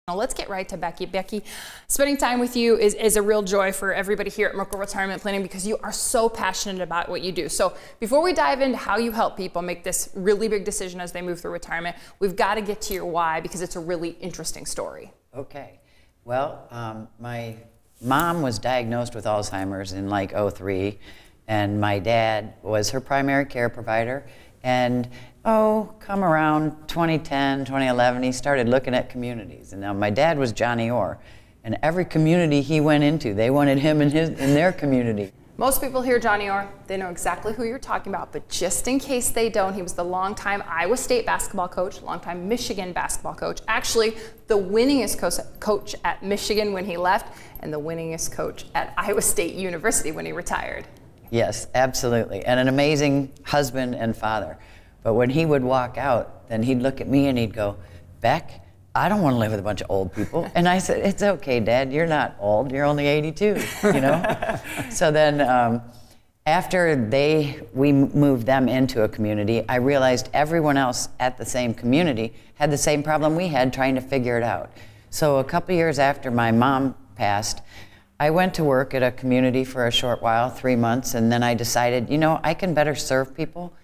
Now let's get right to Becky. Becky, spending time with you is a real joy for everybody here at Merkle Retirement Planning because you are so passionate about what you do. So before we dive into how you help people make this really big decision as they move through retirement, we've got to get to your why because it's a really interesting story. Okay. Well, my mom was diagnosed with Alzheimer's in like '03, and my dad was her primary care provider. And come around 2010, 2011, he started looking at communities. And now my dad was Johnny Orr, and every community he went into, they wanted him in their community. Most people hear Johnny Orr, they know exactly who you're talking about, but just in case they don't, he was the longtime Iowa State basketball coach, longtime Michigan basketball coach, actually the winningest coach at Michigan when he left, and the winningest coach at Iowa State University when he retired. Yes, absolutely, and an amazing husband and father. But when he would walk out, then he'd look at me and he'd go, "Beck, I don't want to live with a bunch of old people." And I said, "It's okay, Dad, you're not old, you're only 82, you know?" So then after we moved them into a community, I realized everyone else at the same community had the same problem we had trying to figure it out. So a couple years after my mom passed, I went to work at a community for a short while, 3 months, and then I decided, you know, I can better serve people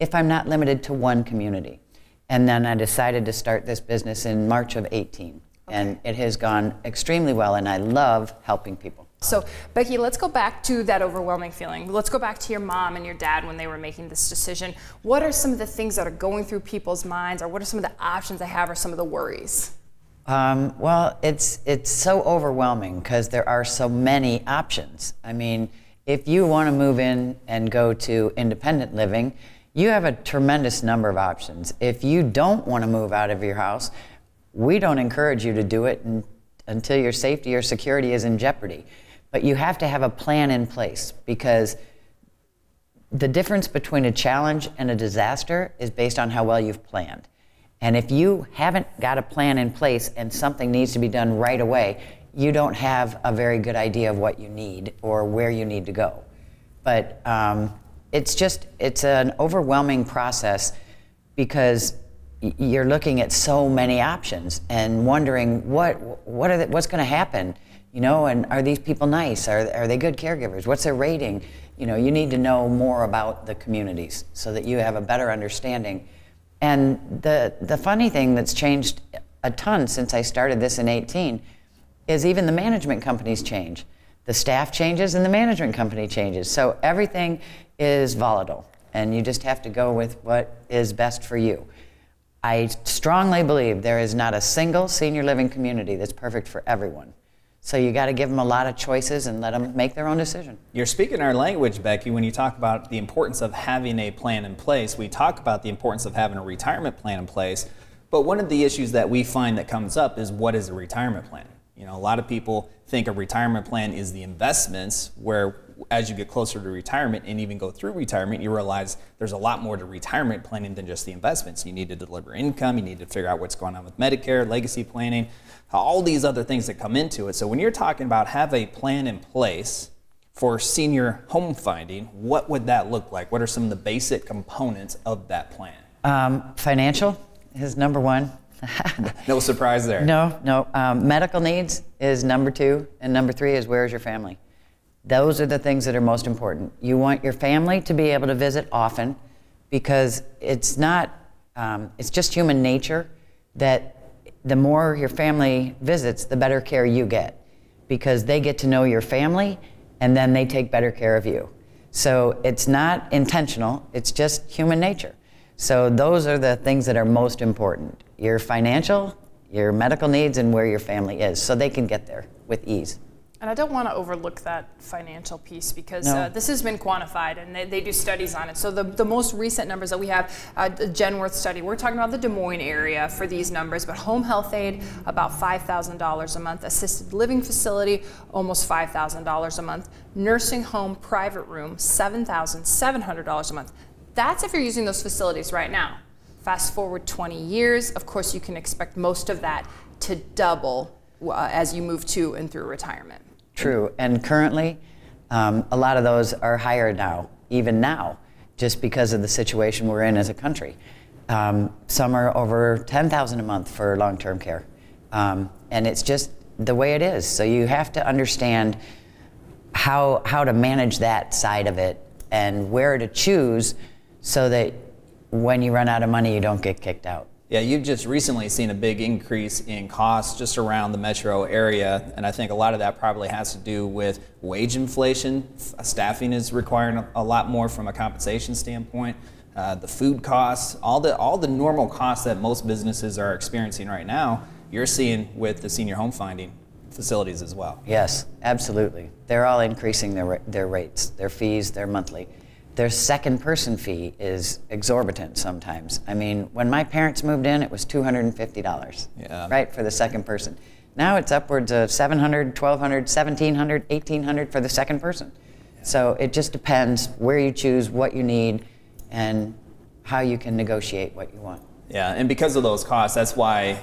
if I'm not limited to one community. And then I decided to start this business in March of '18. Okay. And it has gone extremely well, and I love helping people. So, Becky, let's go back to that overwhelming feeling. Let's go back to your mom and your dad when they were making this decision. What are some of the things that are going through people's minds, or what are some of the options they have, or some of the worries? Well, it's so overwhelming because there are so many options. I mean, if you want to move in and go to independent living, you have a tremendous number of options. If you don't want to move out of your house, we don't encourage you to do it until your safety or security is in jeopardy. But you have to have a plan in place, because the difference between a challenge and a disaster is based on how well you've planned. And if you haven't got a plan in place and something needs to be done right away, you don't have a very good idea of what you need or where you need to go. But it's an overwhelming process because you're looking at so many options and wondering what's going to happen, you know, and are these people nice? Are they good caregivers? What's their rating? You know, you need to know more about the communities so that you have a better understanding. And the funny thing that's changed a ton since I started this in '18 is even the management companies change. The staff changes and the management company changes. So everything is volatile, and you just have to go with what is best for you. I strongly believe there is not a single senior living community that's perfect for everyone. So you got to give them a lot of choices and let them make their own decision. You're speaking our language, Becky, when you talk about the importance of having a plan in place. We talk about the importance of having a retirement plan in place, but one of the issues that we find that comes up is, what is a retirement plan? You know, a lot of people think a retirement plan is the investments, where as you get closer to retirement and even go through retirement, you realize there's a lot more to retirement planning than just the investments. You need to deliver income, you need to figure out what's going on with Medicare, legacy planning, all these other things that come into it. So when you're talking about have a plan in place for senior home finding, what would that look like? What are some of the basic components of that plan? Financial is number one. No surprise there. No. Medical needs is number 2, and number 3 is, where's your family? Those are the things that are most important. You want your family to be able to visit often, because it's just human nature that the more your family visits, the better care you get, because they get to know your family and then they take better care of you. So it's not intentional, it's just human nature. So those are the things that are most important: your financial, your medical needs, and where your family is, so they can get there with ease. And I don't want to overlook that financial piece, because this has been quantified, and they do studies on it. So the most recent numbers that we have, the Genworth study, we're talking about the Des Moines area for these numbers, but home health aid, about $5,000 a month, assisted living facility, almost $5,000 a month, nursing home private room, $7,700 a month. That's if you're using those facilities right now. Fast forward 20 years, of course you can expect most of that to double as you move to and through retirement. True, and currently a lot of those are higher now, even now, just because of the situation we're in as a country. Some are over $10,000 a month for long-term care. and it's just the way it is. So you have to understand how to manage that side of it and where to choose so that when you run out of money, you don't get kicked out. Yeah, you've just recently seen a big increase in costs just around the metro area, and I think a lot of that probably has to do with wage inflation. Staffing is requiring a lot more from a compensation standpoint. The food costs, all the normal costs that most businesses are experiencing right now, you're seeing with the senior home finding facilities as well. Yes, absolutely. They're all increasing their rates, their fees, their monthly. Their second person fee is exorbitant sometimes. I mean, when my parents moved in, it was $250, right, for the second person. Now it's upwards of $700, $1,200, $1,700, $1,800 for the second person. So it just depends where you choose, what you need, and how you can negotiate what you want. Yeah, and because of those costs, that's why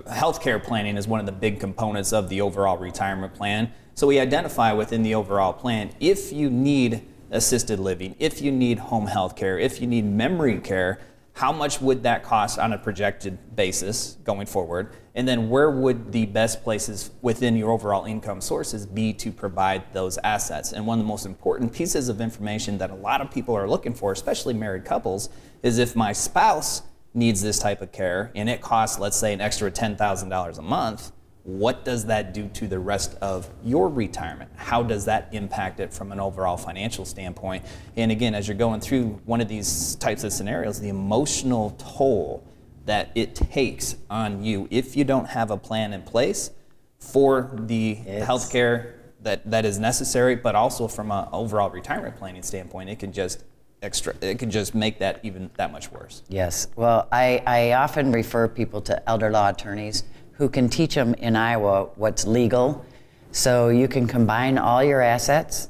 healthcare planning is one of the big components of the overall retirement plan. So we identify within the overall plan if you need assisted living, if you need home health care, if you need memory care, how much would that cost on a projected basis going forward? And then where would the best places within your overall income sources be to provide those assets? And one of the most important pieces of information that a lot of people are looking for, especially married couples, is if my spouse needs this type of care and it costs, let's say, an extra $10,000 a month, what does that do to the rest of your retirement? How does that impact it from an overall financial standpoint? And again, as you're going through one of these types of scenarios, the emotional toll that it takes on you if you don't have a plan in place for the health care that is necessary, but also from an overall retirement planning standpoint, it can just make that even that much worse. Yes. Well, I often refer people to elder law attorneys who can teach them in Iowa what's legal. So you can combine all your assets,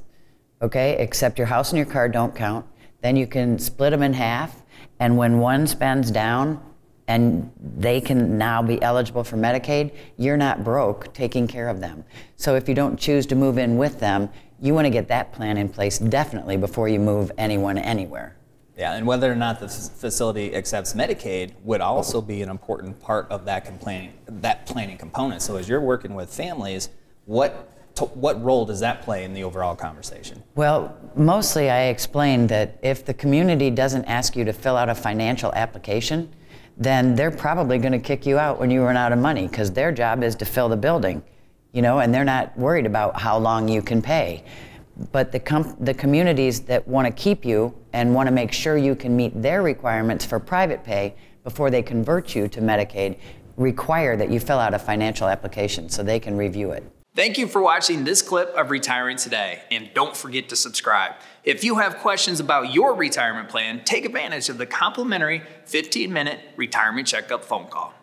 okay, except your house and your car don't count. Then you can split them in half, and when one spends down and they can now be eligible for Medicaid, you're not broke taking care of them. So if you don't choose to move in with them, you want to get that plan in place definitely before you move anyone anywhere. Yeah, and whether or not the facility accepts Medicaid would also be an important part of that planning component. So as you're working with families, what role does that play in the overall conversation? Well, mostly I explain that if the community doesn't ask you to fill out a financial application, then they're probably going to kick you out when you run out of money, because their job is to fill the building, you know, and they're not worried about how long you can pay. But the communities that want to keep you and want to make sure you can meet their requirements for private pay before they convert you to Medicaid require that you fill out a financial application so they can review it. Thank you for watching this clip of Retiring Today, and don't forget to subscribe. If you have questions about your retirement plan, take advantage of the complimentary 15-minute retirement checkup phone call.